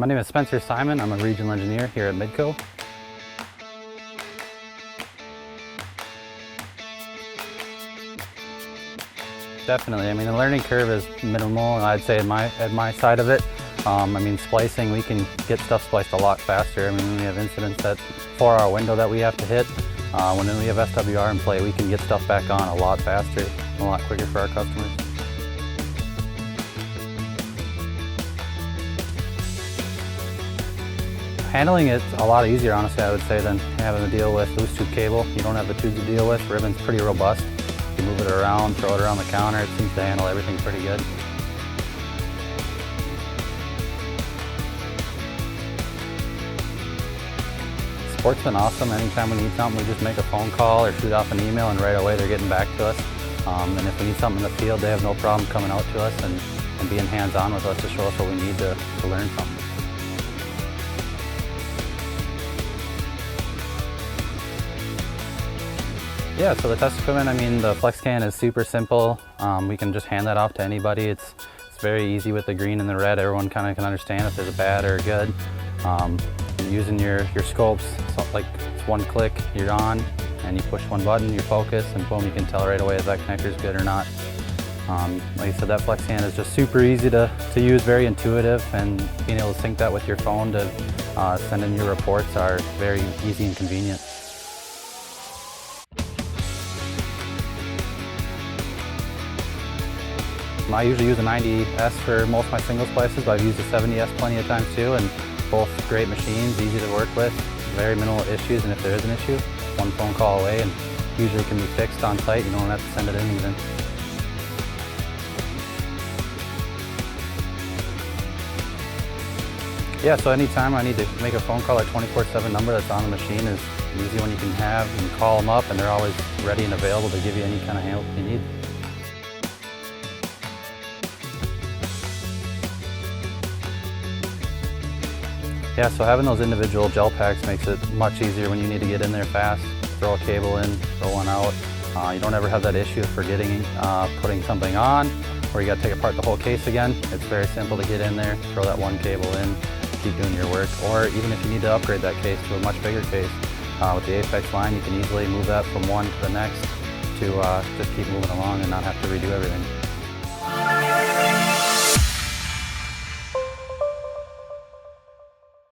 My name is Spencer Simon. I'm a regional engineer here at Midco. Definitely. I mean, the learning curve is minimal, I'd say, at my side of it. I mean, splicing, we can get stuff spliced a lot faster. I mean, when we have incidents that 4-hour window that we have to hit, when we have SWR in play, we can get stuff back on a lot faster, a lot quicker for our customers. Handling it's a lot easier, honestly, I would say, than having to deal with loose tube cable. You don't have the tubes to deal with. Ribbon's pretty robust. You move it around, throw it around the counter, it seems to handle everything pretty good. Support's been awesome. Anytime we need something, we just make a phone call or shoot off an email, and right away they're getting back to us. And if we need something in the field, they have no problem coming out to us and being hands-on with us to show us what we need to learn something. Yeah, so the test equipment, I mean, the flex can is super simple. We can just hand that off to anybody. It's very easy with the green and the red. Everyone kind of can understand if there's a bad or a good. Using your scopes, so like it's one click, you're on, and you push one button, you focus, and boom, you can tell right away if that connector's good or not. Like I said, that flex can is just super easy to use, very intuitive, and being able to sync that with your phone to send in your reports are very easy and convenient. I usually use a 90S for most of my single splices, but I've used a 70S plenty of times too, and both great machines, easy to work with, very minimal issues, and if there is an issue, one phone call away, and usually can be fixed on site. You don't have to send it in even. Yeah, so anytime I need to make a phone call, our 24/7 number that's on the machine is an easy one you can have. You can call them up, and they're always ready and available to give you any kind of help you need. Yeah, so having those individual gel packs makes it much easier when you need to get in there fast, throw a cable in, throw one out. You don't ever have that issue of forgetting putting something on, or you got to take apart the whole case again. It's very simple to get in there, throw that one cable in, keep doing your work. Or even if you need to upgrade that case to a much bigger case, with the Apex line, you can easily move that from one to the next to just keep moving along and not have to redo everything.